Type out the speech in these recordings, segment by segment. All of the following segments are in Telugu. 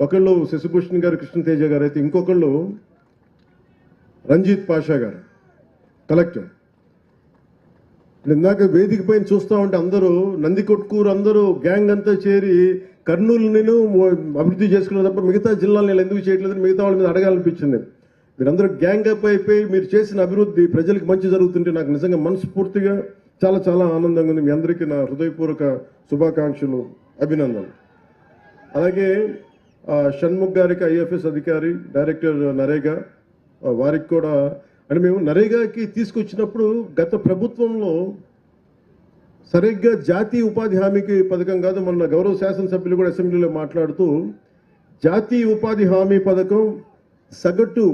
ఒకళ్ళు శశిభూషణ్ గారు, కృష్ణతేజ గారు అయితే, ఇంకొకళ్ళు రంజిత్ పాషా గారు కలెక్టర్. ఇందాక వేదిక పైన చూస్తూ ఉంటే అందరూ నందికొట్కూరు అందరూ గ్యాంగ్ అంతా చేరి కర్నూలు నేను అభివృద్ధి చేసుకున్న తప్ప మిగతా జిల్లాలు నేను ఎందుకు చేయట్లేదని మిగతా వాళ్ళ మీద అడగాలనిపించింది. మీరందరూ గ్యాంగ్ అప్ అయిపోయి మీరు చేసిన అభివృద్ధి ప్రజలకు మంచి జరుగుతుంటే నాకు నిజంగా మనస్ఫూర్తిగా చాలా చాలా ఆనందంగా ఉంది. మీ అందరికీ నా హృదయపూర్వక శుభాకాంక్షలు, అభినందనలు. అలాగే షణ్ముఖ్ గారికి, ఐఎఫ్ఎస్ అధికారి, డైరెక్టర్ నరేగా, వారికి కూడా అంటే మేము నరేగాకి తీసుకొచ్చినప్పుడు గత ప్రభుత్వంలో సరిగ్గా జాతీయ ఉపాధి హామీకి పథకం కాదు, మొన్న గౌరవ శాసనసభ్యులు కూడా అసెంబ్లీలో మాట్లాడుతూ జాతీయ ఉపాధి హామీ పథకం సగటు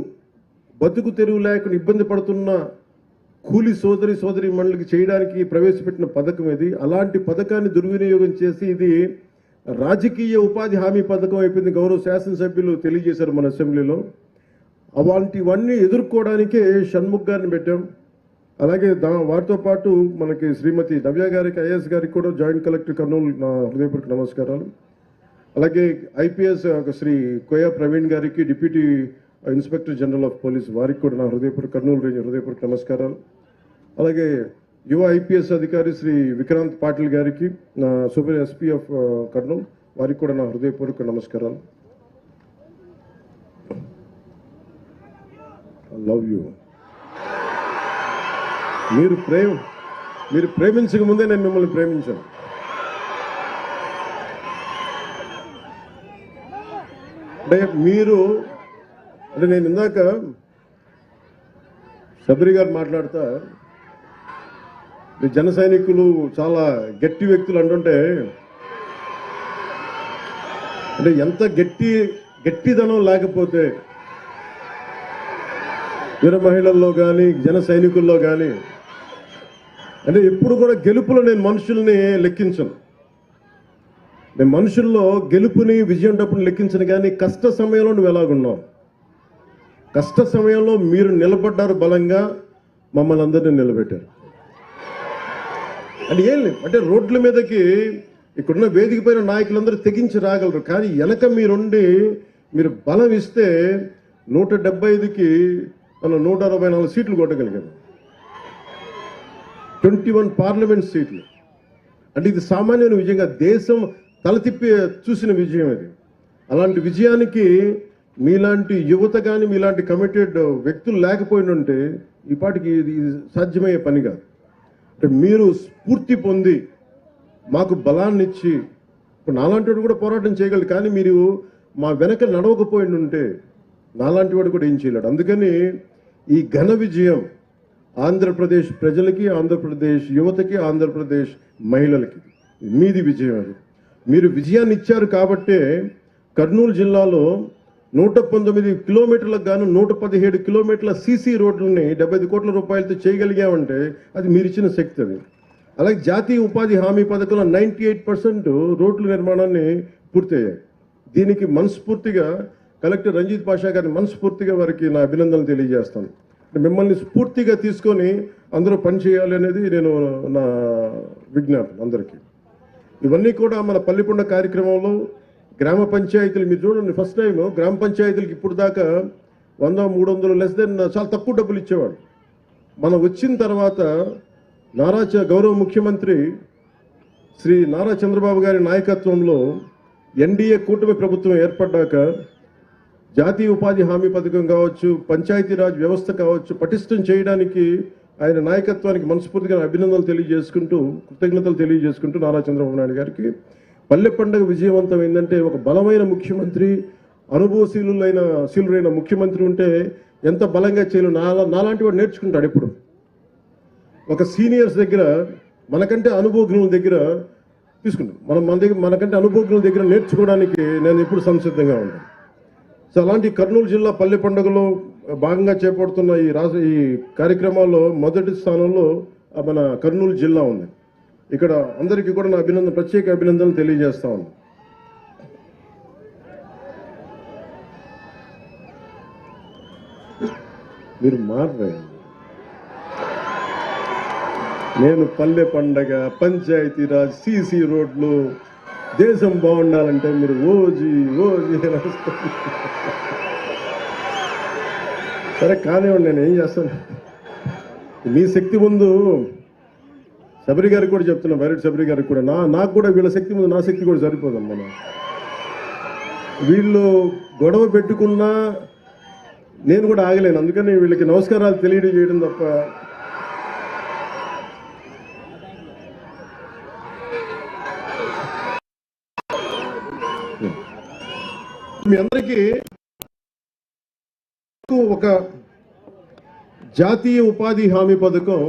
బతుకు తెరువు లేకుండా ఇబ్బంది పడుతున్న కూలి సోదరి మండలికి చేయడానికి ప్రవేశపెట్టిన పథకం ఇది. అలాంటి పథకాన్ని దుర్వినియోగం చేసి ఇది రాజకీయ ఉపాధి హామీ పథకం అయిపోయింది. గౌరవ శాసనసభ్యులు తెలియజేశారు మన అసెంబ్లీలో. అలాంటివన్నీ ఎదుర్కోవడానికే షణ్ముఖ్ గారిని పెట్టాం. అలాగే వారితో పాటు మనకి శ్రీమతి నవ్య గారికి, ఐఏఎస్ గారికి కూడా జాయింట్ కలెక్టర్ కర్నూలు నా హృదయపూర్వక నమస్కారాలు. అలాగే ఐపీఎస్ శ్రీ కోయా ప్రవీణ్ గారికి, deputy inspector general of police, వారికి కూడా నా కర్నూలు రేంజ్ హృదయపూర్వక నమస్కారాలు. అలాగే యువ ఐపీఎస్ అధికారి శ్రీ విక్రాంత్ పాటిల్ గారికి, నా సూపర్ ఎస్పీ ఆఫ్ కర్నూలు, వారికి కూడా నా హృదయపూర్వక నమస్కారాలు. I love you. మీరు ప్రేమించక ముందే నేను మిమ్మల్ని ప్రేమించాను. అంటే నేను ఇందాక శబరి గారు మాట్లాడుతా జన సైనికులు చాలా గట్టి వ్యక్తులు అంటుంటే, అంటే ఎంత గట్టిదనం లేకపోతే వీర మహిళల్లో కానీ జన సైనికుల్లో కానీ, అంటే ఎప్పుడు కూడా గెలుపులో నేను మనుషుల్ని లెక్కించను. నేను మనుషుల్లో గెలుపుని విజయం డబ్బుని లెక్కించను. కానీ కష్ట సమయంలో నువ్వు ఎలాగున్నావు, కష్ట సమయంలో మీరు నిలబడ్డారు, బలంగా మమ్మల్ని అందరినీ నిలబెట్టారు. అంటే ఏం లేదు, అంటే రోడ్ల మీదకి ఇక్కడున్న వేదిక పైన నాయకులందరూ తెగించి రాగలరు. కానీ వెనక మీరు బలం ఇస్తే 175కి మనం 164 సీట్లు కొట్టగలిగాము, 21 పార్లమెంట్ సీట్లు. అంటే ఇది సామాన్యమైన విజయంగా దేశం తల తిప్పి చూసిన విజయం ఇది. అలాంటి విజయానికి మీలాంటి యువత కానీ మీలాంటి కమిటెడ్ వ్యక్తులు లేకపోయినంటే ఈ పాటికి ఇది సాధ్యమయ్యే పని కాదు. అంటే మీరు స్ఫూర్తి పొంది మాకు బలాన్ని ఇచ్చి, ఇప్పుడు నాలాంటి వాడు కూడా పోరాటం చేయగలడు. కానీ మీరు మా వెనక నడవకపోయిండుంటే నాలాంటి వాడు కూడా ఏం చేయలేడు. అందుకని ఈ ఘన విజయం ఆంధ్రప్రదేశ్ ప్రజలకి, ఆంధ్రప్రదేశ్ యువతకి, ఆంధ్రప్రదేశ్ మహిళలకి మీది విజయం. అది మీరు విజయాన్ని ఇచ్చారు కాబట్టే కర్నూలు జిల్లాలో 119 కిలోమీటర్లకు గాను 117 కిలోమీటర్ల సీసీ రోడ్లని 75 కోట్ల రూపాయలతో చేయగలిగామంటే అది మీరు ఇచ్చిన శక్తి. అది అలాగే జాతీయ ఉపాధి హామీ పథకంలో 98% రోడ్ల నిర్మాణాన్ని పూర్తయ్యాయి. దీనికి మనస్ఫూర్తిగా కలెక్టర్ రంజిత్ పాషా గారిని మనస్ఫూర్తిగా వారికి నా అభినందనలు తెలియజేస్తాను. మిమ్మల్ని స్ఫూర్తిగా తీసుకొని అందరూ పనిచేయాలి అనేది నేను నా విజ్ఞాపన అందరికీ. ఇవన్నీ కూడా మన పల్లిపొండ కార్యక్రమంలో గ్రామ పంచాయతీలు మీరు చూడండి, ఫస్ట్ టైం గ్రామ పంచాయతీలకు ఇప్పుడు దాకా 100-300 లెస్ దెన్ చాలా తక్కువ డబ్బులు ఇచ్చేవాడు. మనం వచ్చిన తర్వాత గౌరవ ముఖ్యమంత్రి శ్రీ నారా చంద్రబాబు గారి నాయకత్వంలో ఎన్డీఏ కూటమి ప్రభుత్వం ఏర్పడ్డాక జాతీయ ఉపాధి హామీ పథకం కావచ్చు, పంచాయతీరాజ్ వ్యవస్థ కావచ్చు, పటిష్టం చేయడానికి ఆయన నాయకత్వానికి మనస్ఫూర్తిగా అభినందనలు తెలియజేసుకుంటూ, కృతజ్ఞతలు తెలియజేసుకుంటూ నారా చంద్రబాబు నాయుడు గారికి పల్లె పండుగ విజయవంతం ఏంటంటే ఒక బలమైన ముఖ్యమంత్రి, అనుభవశీలురైన ముఖ్యమంత్రి ఉంటే ఎంత బలంగా చేయలేను. నాలాంటి వాడు నేర్చుకుంటాడు. ఎప్పుడు ఒక సీనియర్స్ దగ్గర మనకంటే అనుభవజ్ఞుల దగ్గర తీసుకుంటాం. మనకంటే అనుభవజ్ఞుల దగ్గర నేర్చుకోవడానికి నేను ఎప్పుడు సంసిద్ధంగా ఉంటాను. సో అలాంటి కర్నూలు జిల్లా పల్లె పండుగలో భాగంగా చేపడుతున్న ఈ కార్యక్రమాల్లో మొదటి స్థానంలో మన కర్నూలు జిల్లా ఉంది. ఇక్కడ అందరికీ కూడా నా ప్రత్యేక అభినందనలు తెలియజేస్తా ఉన్నాను. మీరు మారరే, నేను పల్లె పండగ, పంచాయతీరాజ్, సీసీ రోడ్లు, దేశం బాగుండాలంటే మీరు ఓజీ ఓజీ అని వస్తారు. సరే కానివ్వండి, నేను ఏం చేస్తాను. మీ శక్తి ముందు శబరి గారికి కూడా చెప్తున్నా, బైరెడ్డి శబరి గారికి కూడా, నాకు కూడా వీళ్ళ శక్తి ముందు నా శక్తి కూడా సరిపోదమ్మా. వీళ్ళు గొడవ పెట్టుకున్నా నేను కూడా ఆగలేను. అందుకని వీళ్ళకి నమస్కారాలు తెలియజేయడం తప్ప మీ అందరికీ ఒక జాతీయ ఉపాధి హామీ పథకం